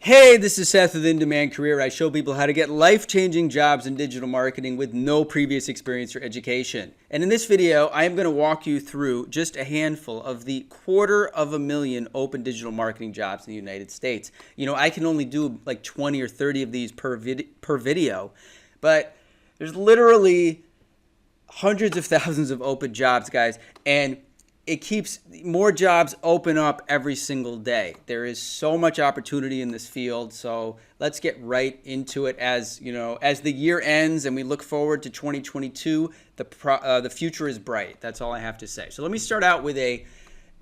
Hey, this is Seth with In Demand Career. I show people how to get life-changing jobs in digital marketing with no previous experience or education. And in this video, I am going to walk you through just a handful of the 250,000 open digital marketing jobs in the United States. You know, I can only do like 20 or 30 of these per video, but there's literally hundreds of thousands of open jobs, guys, and it keeps more jobs open up every single day. There is so much opportunity in this field. So let's get right into it. As you know, as the year ends and we look forward to 2022, the future is bright. That's all I have to say. So let me start out with a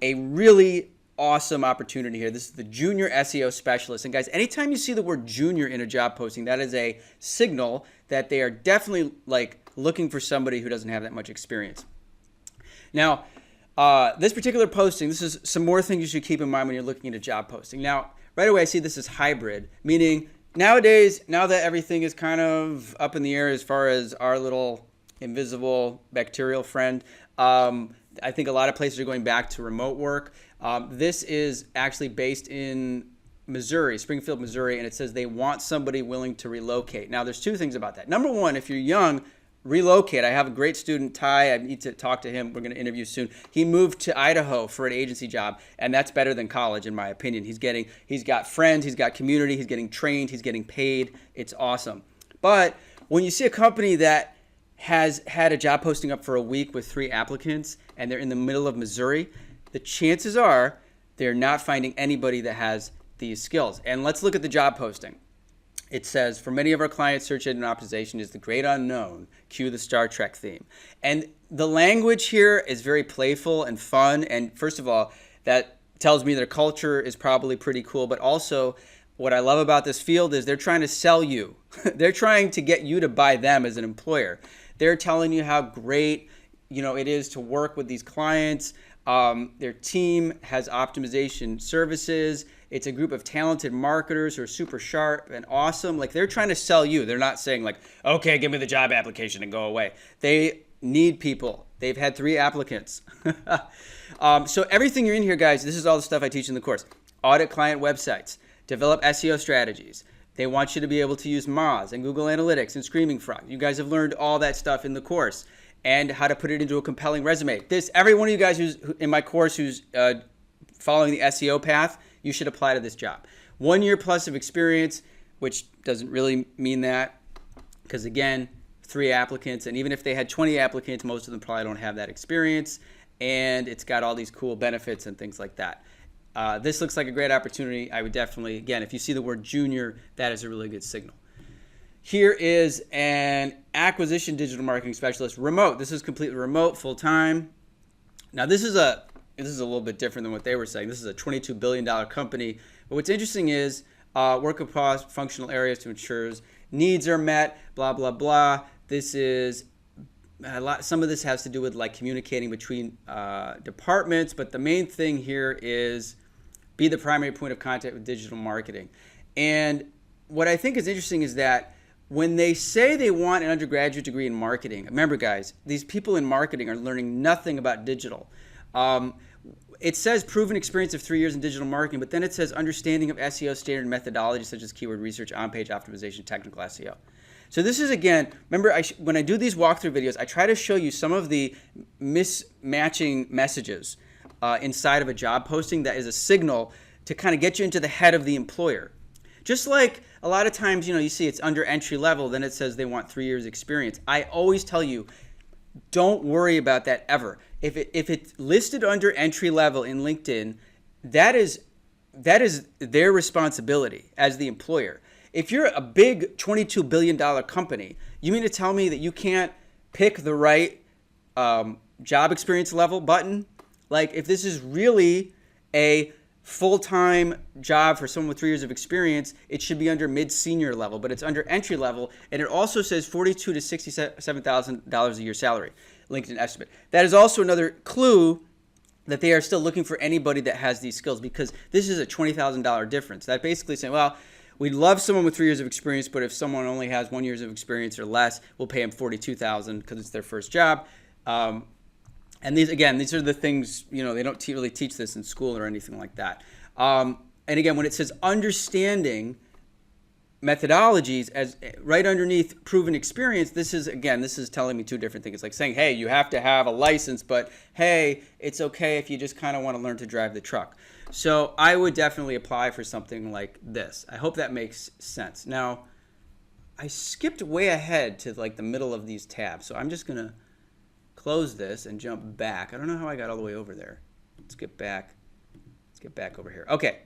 really awesome opportunity here. This is the Junior SEO Specialist. And guys, anytime you see the word junior in a job posting, that is a signal that they are definitely like looking for somebody who doesn't have that much experience. Now, this particular posting, this is some more things you should keep in mind when you're looking at a job posting. Now, right away I see this as hybrid, meaning nowadays, now that everything is kind of up in the air as far as our little invisible bacterial friend, I think a lot of places are going back to remote work. This is actually based in Missouri, Springfield, Missouri, and it says they want somebody willing to relocate. Now, there's two things about that. Number one, if you're young, relocate. I have a great student, Ty. I need to talk to him. We're going to interview soon. He moved to Idaho for an agency job, and that's better than college, in my opinion. He's got friends, he's got community, he's getting trained, he's getting paid. It's awesome. But when you see a company that has had a job posting up for a week with 3 applicants, and they're in the middle of Missouri, the chances are they're not finding anybody that has these skills. And let's look at the job posting. It says, for many of our clients, search engine optimization is the great unknown. Cue the Star Trek theme. And the language here is very playful and fun. And first of all, that tells me their culture is probably pretty cool. But also, what I love about this field is they're trying to sell you. They're trying to get you to buy them as an employer. They're telling you how great, it is to work with these clients. Their team has optimization services. It's a group of talented marketers who are super sharp and awesome. Like, they're trying to sell you. They're not saying like, okay, give me the job application and go away. They need people. They've had 3 applicants. So everything you're in here, guys, this is all the stuff I teach in the course. Audit client websites, develop SEO strategies. They want you to be able to use Moz and Google Analytics and Screaming Frog. You guys have learned all that stuff in the course and how to put it into a compelling resume. Every one of you guys who's in my course who's following the SEO path, you should apply to this job. 1 year plus of experience, which doesn't really mean that, because again, 3 applicants, and even if they had 20 applicants, most of them probably don't have that experience, and it's got all these cool benefits and things like that. This looks like a great opportunity. I would definitely, again, if you see the word junior, that is a really good signal. Here is an acquisition digital marketing specialist, remote. This is completely remote, full-time. Now, this is a little bit different than what they were saying. This is a $22 billion company. But what's interesting is work across functional areas to ensure needs are met, blah, blah, blah. This is some of this has to do with like communicating between departments, but the main thing here is be the primary point of contact with digital marketing. And what I think is interesting is that when they say they want an undergraduate degree in marketing, remember guys, these people in marketing are learning nothing about digital. It says proven experience of 3 years in digital marketing, but then it says understanding of SEO standard methodology such as keyword research, on-page optimization, technical SEO. So this is, again, remember when I do these walkthrough videos, I try to show you some of the mismatching messages inside of a job posting that is a signal to kind of get you into the head of the employer. Just like a lot of times, you see it's under entry level, then it says they want 3 years experience. I always tell you, don't worry about that ever. If it's listed under entry level in LinkedIn, that is their responsibility as the employer. If you're a big $22 billion company, you mean to tell me that you can't pick the right job experience level button? Like, if this is really a full-time job for someone with 3 years of experience, it should be under mid-senior level, but it's under entry level, and it also says $42,000 to $67,000 a year salary, LinkedIn estimate. That is also another clue that they are still looking for anybody that has these skills, because this is a $20,000 difference. That basically saying, well, we'd love someone with 3 years of experience, but if someone only has 1 year of experience or less, we'll pay them $42,000 because it's their first job. And these are the things, they don't really teach this in school or anything like that. And again, when it says understanding methodologies as right underneath proven experience, this is telling me two different things. It's like saying, hey, you have to have a license, but hey, it's okay if you just kind of want to learn to drive the truck. So I would definitely apply for something like this. I hope that makes sense. Now, I skipped way ahead to like the middle of these tabs, so I'm just gonna close this and jump back. I don't know how I got all the way over there. Let's get back over here. Okay.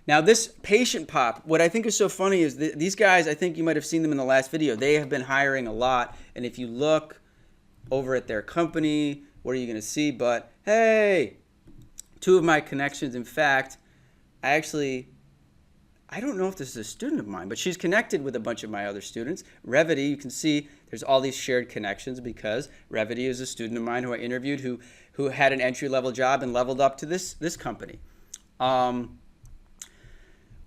Now this patient pop, what I think is so funny is these guys, I think you might have seen them in the last video, they have been hiring a lot. And if you look over at their company, what are you going to see? But hey, two of my connections, in fact, I don't know if this is a student of mine, but she's connected with a bunch of my other students. Revity, you can see there's all these shared connections because Revity is a student of mine who I interviewed who had an entry-level job and leveled up to this company.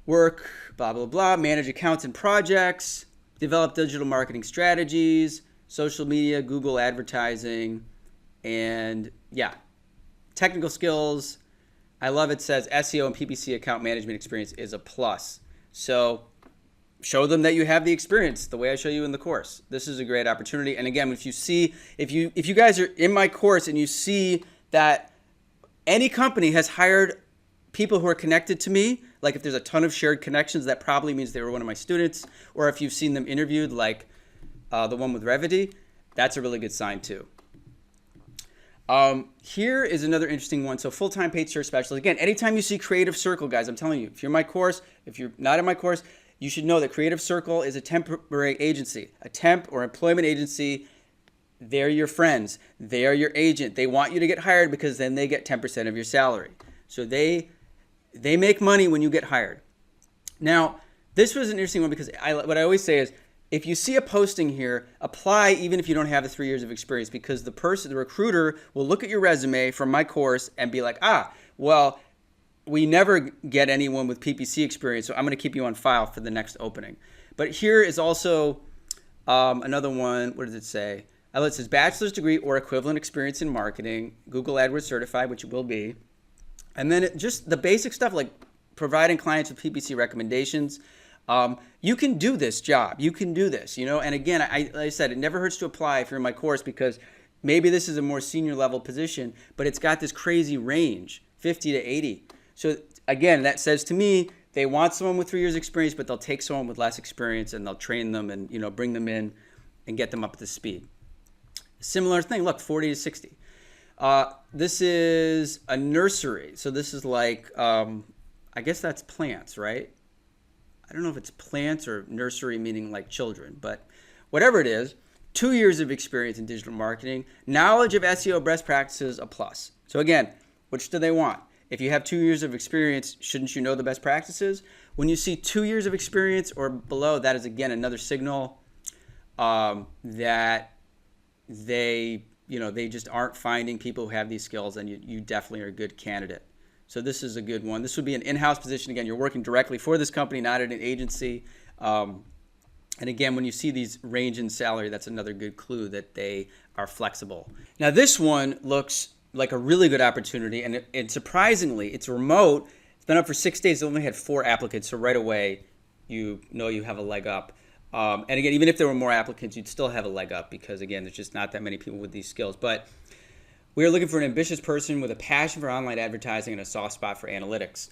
Work, blah, blah, blah, manage accounts and projects, develop digital marketing strategies, social media, Google advertising, and yeah, technical skills. I love it says SEO and PPC account management experience is a plus. So show them that you have the experience the way I show you in the course. This is a great opportunity. And again, if you guys are in my course and you see that any company has hired people who are connected to me, like if there's a ton of shared connections, that probably means they were one of my students. Or if you've seen them interviewed, like the one with Revity, that's a really good sign too. Here is another interesting one. So full-time paid search specialist. Again, anytime you see Creative Circle, guys, I'm telling you, if you're in my course, if you're not in my course, you should know that Creative Circle is a temporary agency, a temp or employment agency. They're your friends. They are your agent. They want you to get hired because then they get 10% of your salary. So they make money when you get hired. Now, this was an interesting one because what I always say is, if you see a posting here, apply even if you don't have the 3 years of experience, because the recruiter will look at your resume from my course and be like, well, we never get anyone with PPC experience, so I'm going to keep you on file for the next opening. But here is also another one. What does it say? It says bachelor's degree or equivalent experience in marketing, Google AdWords certified, which it will be. And then just the basic stuff like providing clients with PPC recommendations. You can do this job. You can do this, And again, like I said, it never hurts to apply if you're in my course, because maybe this is a more senior level position, but it's got this crazy range, 50 to 80. So again, that says to me, they want someone with 3 years experience, but they'll take someone with less experience and they'll train them and, bring them in and get them up to speed. Similar thing, look, 40 to 60. This is a nursery. So this is like, I guess that's plants, right? I don't know if it's plants or nursery meaning like children, but whatever it is, 2 years of experience in digital marketing, knowledge of SEO best practices, a plus. So again, which do they want? If you have 2 years of experience, shouldn't you know the best practices? When you see 2 years of experience or below, that is again another signal that they just aren't finding people who have these skills, and you definitely are a good candidate. So this is a good one. This would be an in-house position. Again, you're working directly for this company, not at an agency. And again, when you see these range in salary, that's another good clue that they are flexible. Now this one looks like a really good opportunity, and surprisingly, it's remote. It's been up for 6 days. It only had 4 applicants, so right away, you know you have a leg up. And again, even if there were more applicants, you'd still have a leg up because, again, there's just not that many people with these skills. But we are looking for an ambitious person with a passion for online advertising and a soft spot for analytics.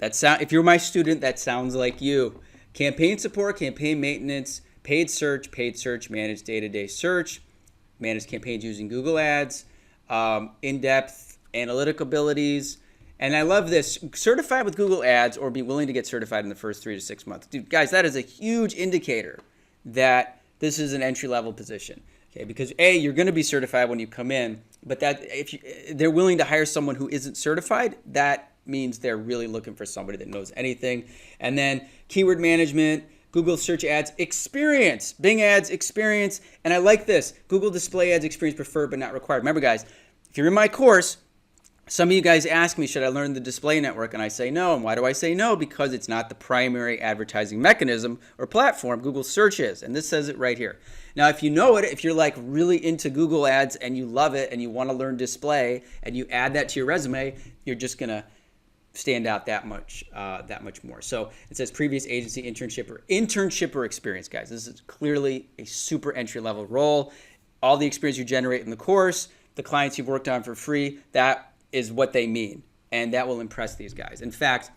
If you're my student, that sounds like you. Campaign support, campaign maintenance, paid search, manage day-to-day search, manage campaigns using Google Ads, in-depth analytic abilities. And I love this, certified with Google Ads or be willing to get certified in the first 3 to 6 months. Dude, guys, that is a huge indicator that this is an entry-level position. Okay, because A, you're going to be certified when you come in, but they're willing to hire someone who isn't certified, that means they're really looking for somebody that knows anything. And then keyword management, Google search ads experience, Bing ads experience, and I like this, Google display ads experience preferred but not required. Remember, guys, if you're in my course, some of you guys ask me, should I learn the display network? And I say no. And why do I say no? Because it's not the primary advertising mechanism or platform Google search is. And this says it right here. Now, if you know it, if you're like really into Google Ads and you love it and you want to learn display and you add that to your resume, you're just going to stand out that much more. So it says previous agency internship or experience, guys. This is clearly a super entry level role. All the experience you generate in the course, the clients you've worked on for free, that is what they mean, and that will impress these guys. In fact,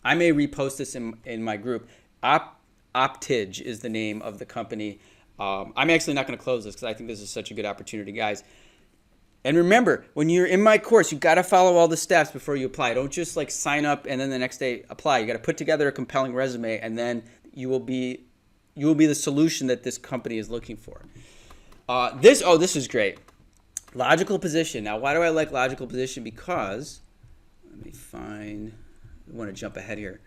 I may repost this in my group. Optige is the name of the company. I'm actually not going to close this because I think this is such a good opportunity, guys. And remember, when you're in my course, you got to follow all the steps before you apply. Don't just like sign up and then the next day apply. You got to put together a compelling resume, and then you will be the solution that this company is looking for. This is great. Logical position. Now, why do I like logical position? Because I want to jump ahead here.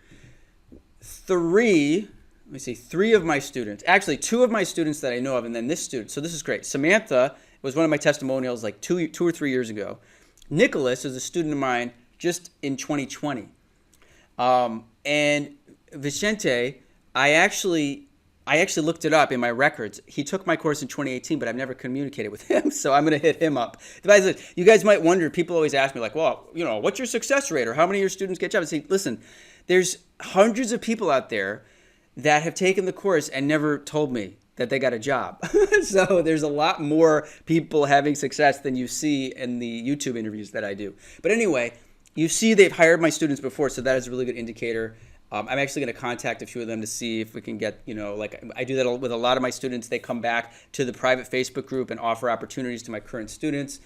Three of my students, actually 2 of my students that I know of, and then this student. So this is great. Samantha was one of my testimonials like 2 or 3 years ago. Nicholas is a student of mine just in 2020. And Vicente, I actually looked it up in my records. He took my course in 2018, but I've never communicated with him, so I'm going to hit him up. You guys might wonder, people always ask me like, well, what's your success rate, or how many of your students get jobs? I say, listen, there's hundreds of people out there that have taken the course and never told me that they got a job. So there's a lot more people having success than you see in the YouTube interviews that I do. But anyway, you see they've hired my students before, so that is a really good indicator. I'm actually going to contact a few of them to see if we can get, like I do that with a lot of my students. They come back to the private Facebook group and offer opportunities to my current students.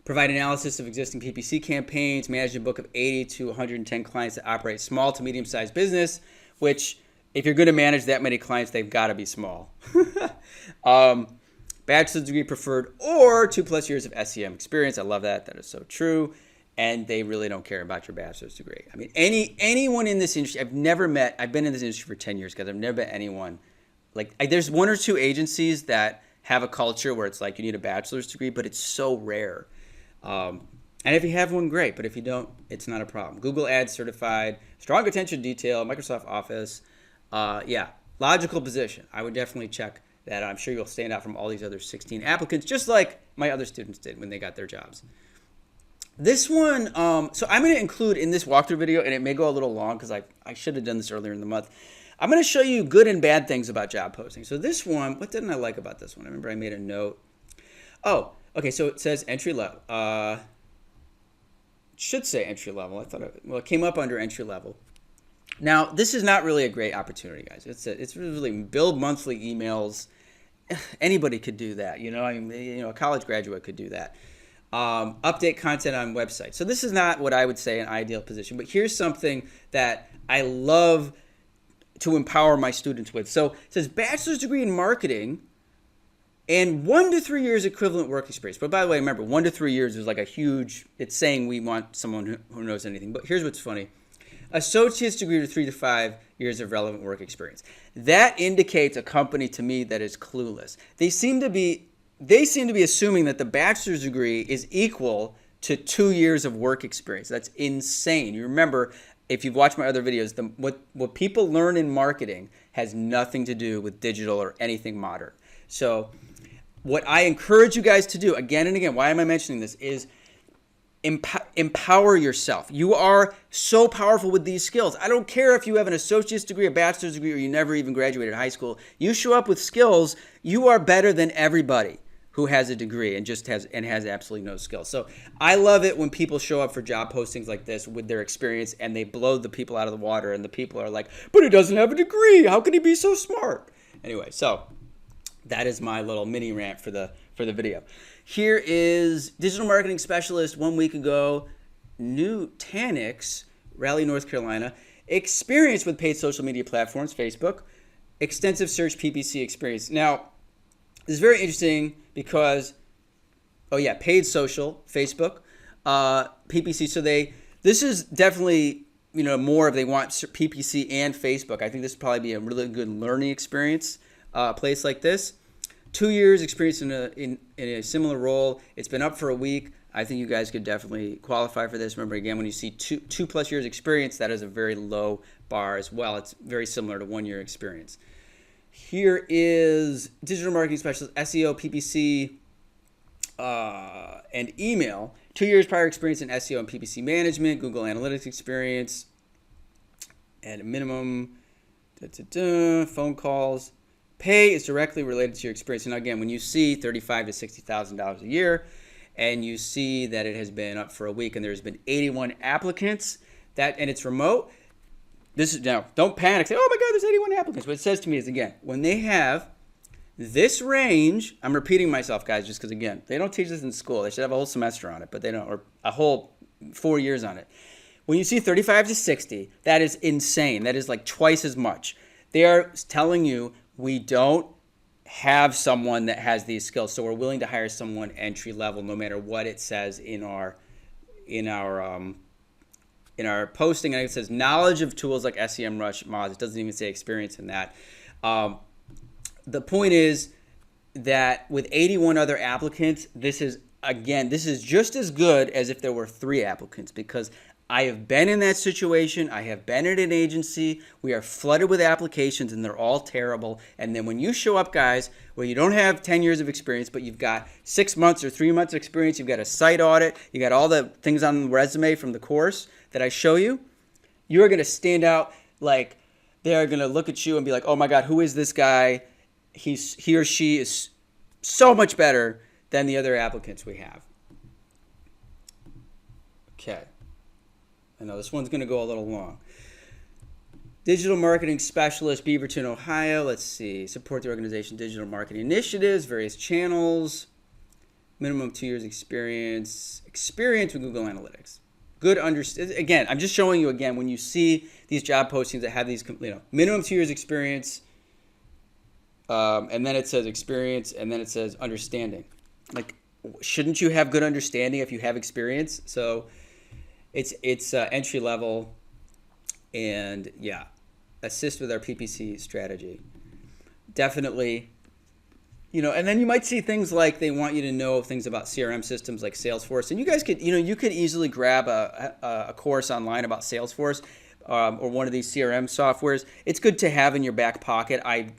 Provide analysis of existing PPC campaigns, manage a book of 80 to 110 clients that operate small to medium-sized business, which if you're going to manage that many clients, they've got to be small. Bachelor's degree preferred or 2+ years of SEM experience. I love that. That is so true. And they really don't care about your bachelor's degree. I mean, anyone in this industry, I've been in this industry for 10 years, guys. I've never met anyone. There's 1 or 2 agencies that have a culture where it's like you need a bachelor's degree, but it's so rare. And if you have one, great. But if you don't, it's not a problem. Google Ads certified, strong attention to detail, Microsoft Office. Logical position. I would definitely check that. I'm sure you'll stand out from all these other 16 applicants, just like my other students did when they got their jobs. This one, so I'm going to include in this walkthrough video, and it may go a little long because I should have done this earlier in the month. I'm going to show you good and bad things about job posting. So this one, what didn't I like about this one? I remember I made a note. Oh, okay, so it says entry level. It should say entry level. It came up under entry level. Now, this is not really a great opportunity, guys. It's really build monthly emails. Anybody could do that, a college graduate could do that. Update content on websites. So this is not what I would say an ideal position, but here's something that I love to empower my students with. So it says bachelor's degree in marketing and 1 to 3 years equivalent work experience. But by the way, remember, 1 to 3 years is like it's saying we want someone who knows anything. But here's what's funny. Associate's degree to 3 to 5 years of relevant work experience. That indicates a company to me that is clueless. They seem to be assuming that the bachelor's degree is equal to 2 years of work experience. That's insane. You remember, if you've watched my other videos, what people learn in marketing has nothing to do with digital or anything modern. So what I encourage you guys to do again and again, why am I mentioning this, is empower yourself. You are so powerful with these skills. I don't care if you have an associate's degree, a bachelor's degree, or you never even graduated high school. You show up with skills, you are better than everybody who has a degree and has absolutely no skills. So I love it when people show up for job postings like this with their experience and they blow the people out of the water, and the people are like, but he doesn't have a degree. How can he be so smart? Anyway, so that is my little mini rant for the video. Here is digital marketing specialist 1 week ago, Nutanix, Raleigh, North Carolina. Experience with paid social media platforms, Facebook. Extensive search PPC experience. Now, this is very interesting because, paid social, Facebook, PPC. So this is definitely, more if they want PPC and Facebook. I think this would probably be a really good learning experience, place like this. 2 years experience in a similar role. It's been up for a week. I think you guys could definitely qualify for this. Remember, again, when you see 2+ years experience, that is a very low bar as well. It's very similar to 1 year experience. Here is digital marketing specialist, SEO, PPC, and email. 2 years prior experience in SEO and PPC management, Google Analytics experience, at a minimum, phone calls. Pay is directly related to your experience. And again, when you see $35,000 to $60,000 a year, and you see that it has been up for a week and there's been 81 applicants, and it's remote, this is now, don't panic, say, oh my God, there's 81 applicants. What it says to me is, again, when they have this range, I'm repeating myself, guys, just because, again, they don't teach this in school. They should have a whole semester on it, but they don't, or a whole 4 years on it. When you see 35 to 60, that is insane. That is like twice as much. They are telling you, we don't have someone that has these skills, so we're willing to hire someone entry level, no matter what it says in our posting. And it says knowledge of tools like SEMrush, Moz. It doesn't even say experience in that. The point is that with 81 other applicants, this is just as good as if there were 3 applicants, because I have been in that situation. I have been at an agency. We are flooded with applications and they're all terrible. And then when you show up, guys, where you don't have 10 years of experience, but you've got 6 months or 3 months of experience, you've got a site audit, you got all the things on the resume from the course that I show you, you are going to stand out. Like, they're going to look at you and be like, oh my God, who is this guy? He or she is so much better than the other applicants we have. Okay. I know this one's going to go a little long. Digital Marketing Specialist, Beaverton, Ohio. Let's see. Support the organization digital marketing initiatives, various channels. Minimum 2 years experience. Experience with Google Analytics. Good understand. Again, I'm just showing you again, when you see these job postings that have these, minimum 2 years experience, and then it says experience, and then it says understanding. Like, shouldn't you have good understanding if you have experience? So it's entry level, and yeah, assist with our PPC strategy. Definitely, and then you might see things like they want you to know things about CRM systems like Salesforce, and you guys could, you could easily grab a course online about Salesforce or one of these CRM softwares. It's good to have in your back pocket. I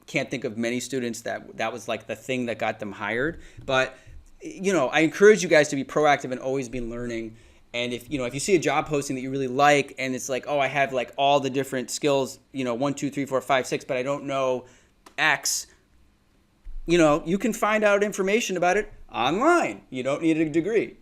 can't think of many students that was like the thing that got them hired, but I encourage you guys to be proactive and always be learning. And if you see a job posting that you really like, and it's like, oh, I have like all the different skills, 1, 2, 3, 4, 5, 6, but I don't know X, you can find out information about it online. You don't need a degree.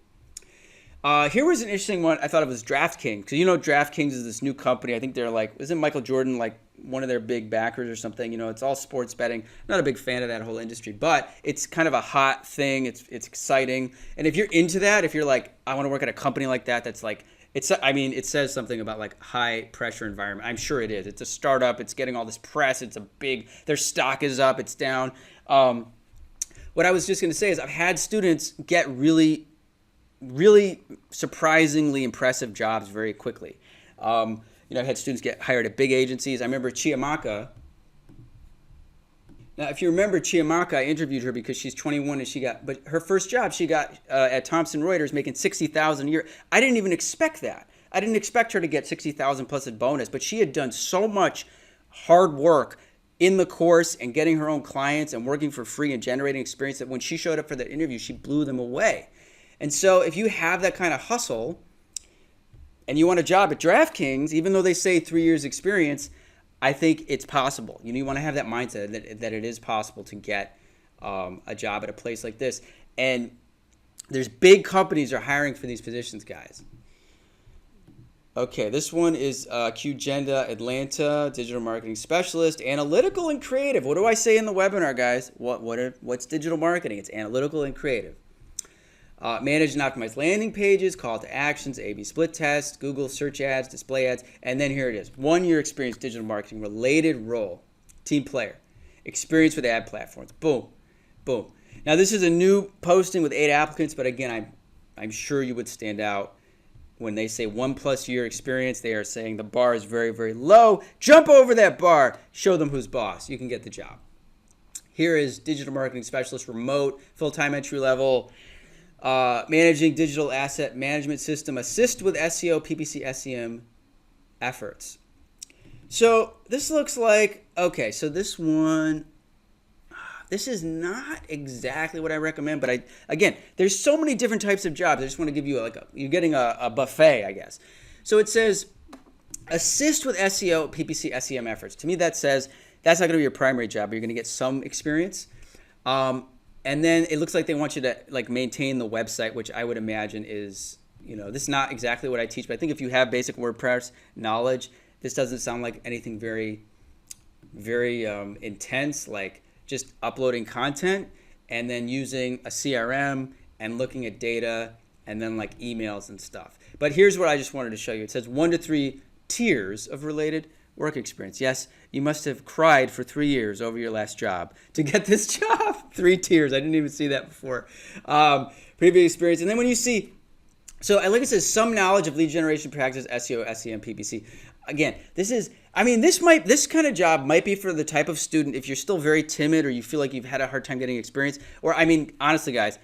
Here was an interesting one. I thought it was DraftKings, because DraftKings is this new company. I think they're like, isn't Michael Jordan like one of their big backers or something? It's all sports betting. Not a big fan of that whole industry, but it's kind of a hot thing. It's exciting. And if you're into that, if you're like, I want to work at a company like that, that's like, it says something about like high pressure environment. I'm sure it is. It's a startup. It's getting all this press. Their stock is up. It's down. What I was just going to say is I've had students get really, really surprisingly impressive jobs very quickly. I've had students get hired at big agencies. I remember Chiamaka. Now, if you remember Chiamaka, I interviewed her because she's 21 and but her first job she got at Thomson Reuters, making $60,000 a year. I didn't even expect that. I didn't expect her to get $60,000 plus a bonus, but she had done so much hard work in the course and getting her own clients and working for free and generating experience that when she showed up for that interview, she blew them away. And so if you have that kind of hustle and you want a job at DraftKings, even though they say 3 years experience, I think it's possible. You want to have that mindset that it is possible to get a job at a place like this. And there's big companies are hiring for these positions, guys. Okay, this one is QGenda Atlanta, Digital Marketing Specialist, Analytical and Creative. What do I say in the webinar, guys? What's digital marketing? It's analytical and creative. Manage and optimize landing pages, call to actions, A/B split tests, Google search ads, display ads, and then here it is. 1 year experience, digital marketing, related role, team player, experience with ad platforms. Boom, boom. Now this is a new posting with 8 applicants, but again, I'm sure you would stand out. When they say 1+ year experience, they are saying the bar is very, very low. Jump over that bar, show them who's boss. You can get the job. Here is digital marketing specialist, remote, full-time entry level. Managing digital asset management system, assist with SEO, PPC, SEM efforts. So this looks like, okay, so this one, This is not exactly what I recommend, but again, there's so many different types of jobs. I just want to give you you're getting a buffet, I guess. So it says, assist with SEO, PPC, SEM efforts. To me, that says that's not going to be your primary job, but you're going to get some experience. And then it looks like they want you to maintain the website, which I would imagine is, this is not exactly what I teach, but I think if you have basic WordPress knowledge, this doesn't sound like anything very, very intense, like just uploading content and then using a CRM and looking at data and then emails and stuff. But here's what I just wanted to show you. It says 1 to 3 tiers of related work experience. Yes, you must have cried for 3 years over your last job to get this job. 3 tiers. I didn't even see that before. Previous experience. And then when you see, so like it says, some knowledge of lead generation practices, SEO, SEM, PPC. Again, this kind of job might be for the type of student, if you're still very timid or you feel like you've had a hard time getting experience, or honestly guys,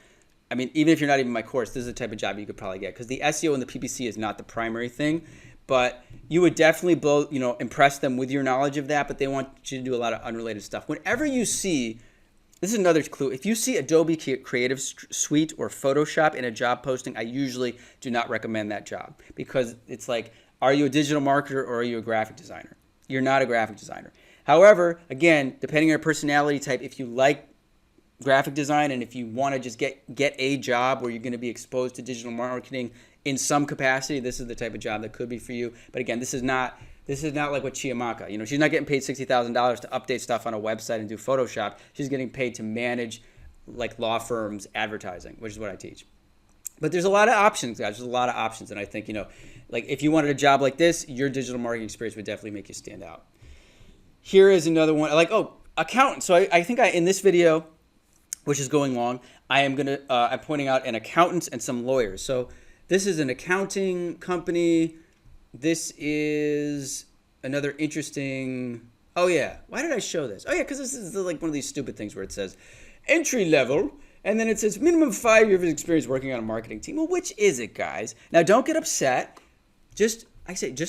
even if you're not even in my course, this is the type of job you could probably get, because the SEO and the PPC is not the primary thing, but you would definitely impress them with your knowledge of that, but they want you to do a lot of unrelated stuff. Whenever you see, this is another clue, if you see Adobe Creative Suite or Photoshop in a job posting, I usually do not recommend that job, because it's like, are you a digital marketer or are you a graphic designer? You're not a graphic designer. However, again, depending on your personality type, if you like graphic design and if you want to just get a job where you're going to be exposed to digital marketing in some capacity, this is the type of job that could be for you. But again, this is not like what Chiamaka. She's not getting paid $60,000 to update stuff on a website and do Photoshop. She's getting paid to manage law firms' advertising, which is what I teach. But there's a lot of options, guys. There's a lot of options. And I think, if you wanted a job like this, your digital marketing experience would definitely make you stand out. Here is another one. Accountant. So I think in this video, which is going long, I'm pointing out an accountant and some lawyers. So this is an accounting company. This is another interesting, oh yeah. Why did I show this? Oh yeah, because this is one of these stupid things where it says entry level. And then it says minimum 5 years of experience working on a marketing team. Well, which is it, guys? Now, don't get upset. Just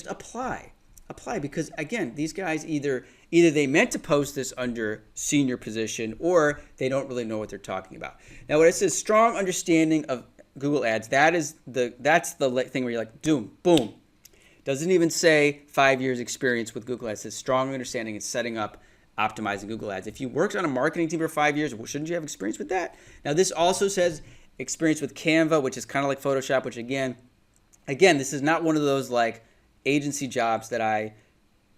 apply. Apply, because, again, these guys either they meant to post this under senior position or they don't really know what they're talking about. Now, when it says strong understanding of Google Ads, that's the thing where you're like, boom. Doesn't even say 5 years experience with Google Ads. It says strong understanding and setting up optimizing Google Ads. If you worked on a marketing team for 5 years, shouldn't you have experience with that? Now, this also says experience with Canva, which is kind of like Photoshop, which again, this is not one of those agency jobs that I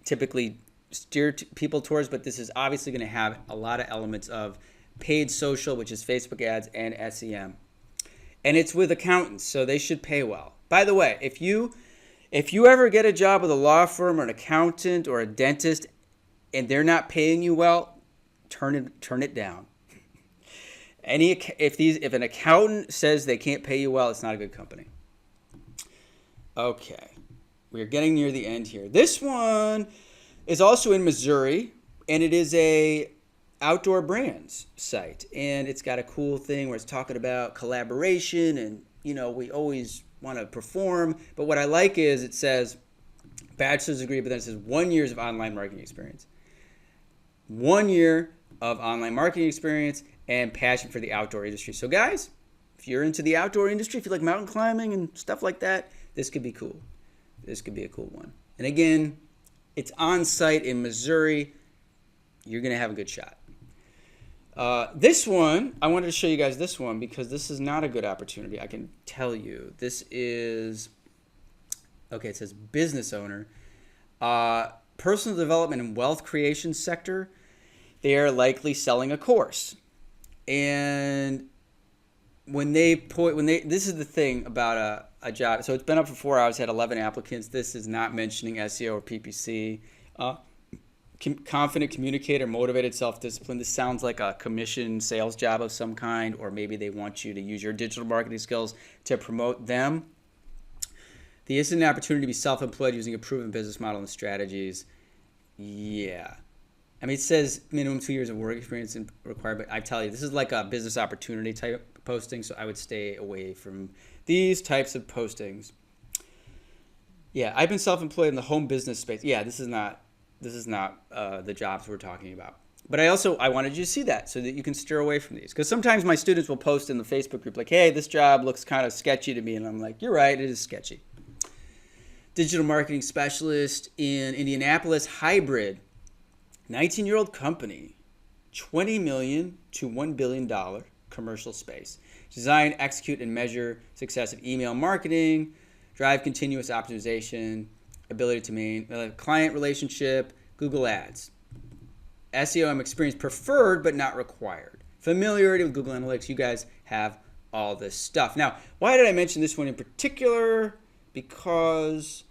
typically steer people towards, but this is obviously going to have a lot of elements of paid social, which is Facebook ads, and SEM. And it's with accountants, so they should pay well. By the way, if you ever get a job with a law firm or an accountant or a dentist, and they're not paying you well, turn it down. If an accountant says they can't pay you well, it's not a good company. Okay, we're getting near the end here. This one is also in Missouri, and it is a outdoor brands site, and it's got a cool thing where it's talking about collaboration, and we always want to perform. But what I like is it says bachelor's degree, but then it says 1 year of online marketing experience. 1 year of online marketing experience and passion for the outdoor industry. So guys, if you're into the outdoor industry, if you like mountain climbing and stuff like that, this could be cool. This could be a cool one. And again, it's on site in Missouri. You're going to have a good shot. This one, I wanted to show you guys this one because this is not a good opportunity. I can tell you. This is, okay, it says business owner. Personal development and wealth creation sector. They are likely selling a course. And this is the thing about a job. So it's been up for 4 hours, had 11 applicants. This is not mentioning SEO or PPC. Confident communicator, motivated, self-discipline. This sounds like a commission sales job of some kind, or maybe they want you to use your digital marketing skills to promote them. The instant opportunity to be self-employed using a proven business model and strategies. Yeah. It says minimum 2 years of work experience required, but I tell you, this is like a business opportunity type posting, so I would stay away from these types of postings. Yeah, I've been self-employed in the home business space. Yeah, this is not the jobs we're talking about. But I wanted you to see that so that you can steer away from these. Because sometimes my students will post in the Facebook group like, hey, this job looks kind of sketchy to me. And I'm like, you're right, it is sketchy. Digital marketing specialist in Indianapolis, hybrid, 19-year-old company, $20 million to $1 billion commercial space. Design, execute, and measure success of email marketing, drive continuous optimization, ability to maintain client relationship, Google Ads. SEO experience preferred but not required. Familiarity with Google Analytics. You guys have all this stuff. Now, why did I mention this one in particular? Because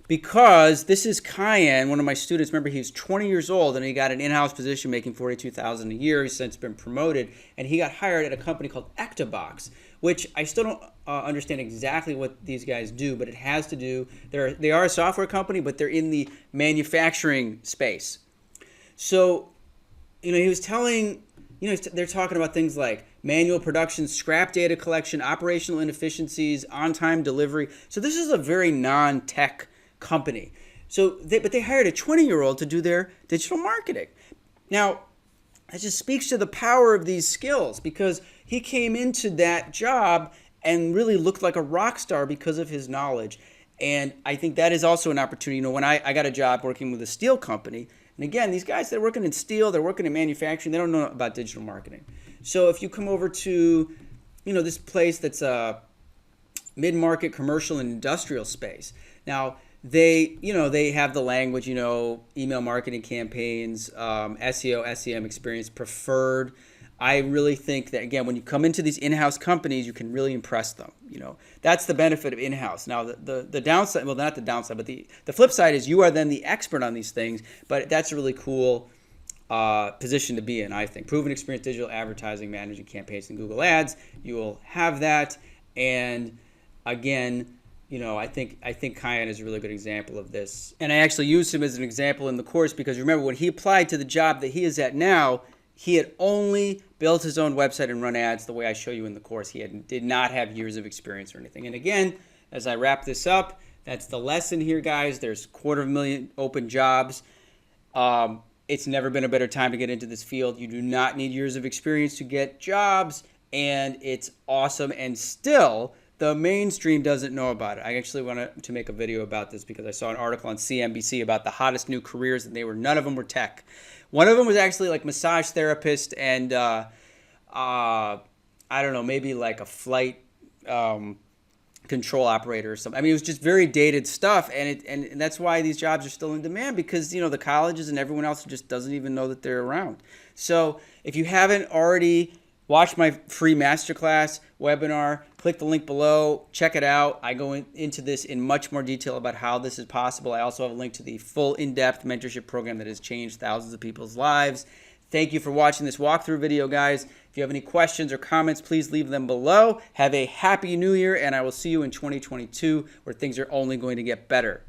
this is Kyan, one of my students. Remember, he's 20 years old and he got an in-house position making $42,000 a year. He's since been promoted, and he got hired at a company called Ectobox, which I still don't understand exactly what these guys do, but it has to do. They are a software company, but they're in the manufacturing space. So, he was telling, they're talking about things like manual production, scrap data collection, operational inefficiencies, on-time delivery. So this is a very non-tech company. But they hired a 20-year-old to do their digital marketing. Now, that just speaks to the power of these skills, because he came into that job and really looked like a rock star because of his knowledge. And I think that is also an opportunity. When I got a job working with a steel company, and again, these guys, they're working in steel, they're working in manufacturing, they don't know about digital marketing. So if you come over to, this place that's a mid-market commercial and industrial space. Now, they have the language, email marketing campaigns, SEO, SEM experience preferred. I really think that, again, when you come into these in-house companies, you can really impress them. That's the benefit of in-house. Now, the downside, well, not the downside, but the flip side is you are then the expert on these things, but that's a really cool position to be in, I think. Proven experience, digital advertising, managing campaigns and Google Ads. You will have that. And again, I think Kyan is a really good example of this. And I actually used him as an example in the course because remember, when he applied to the job that he is at now, he had only built his own website and run ads the way I show you in the course. He did not have years of experience or anything. And again, as I wrap this up, that's the lesson here, guys. There's 250,000 open jobs. It's never been a better time to get into this field. You do not need years of experience to get jobs, and it's awesome. And still, the mainstream doesn't know about it. I actually wanted to make a video about this because I saw an article on CNBC about the hottest new careers, and none of them were tech. One of them was actually like massage therapist and I don't know, maybe like a flight control operator or something. I mean, it was just very dated stuff, and that's why these jobs are still in demand, because the colleges and everyone else just doesn't even know that they're around. So if you haven't already watched my free Masterclass webinar, click the link below, check it out. I go into this in much more detail about how this is possible. I also have a link to the full in-depth mentorship program that has changed thousands of people's lives. Thank you for watching this walkthrough video, guys. If you have any questions or comments, please leave them below. Have a happy new year, and I will see you in 2022, where things are only going to get better.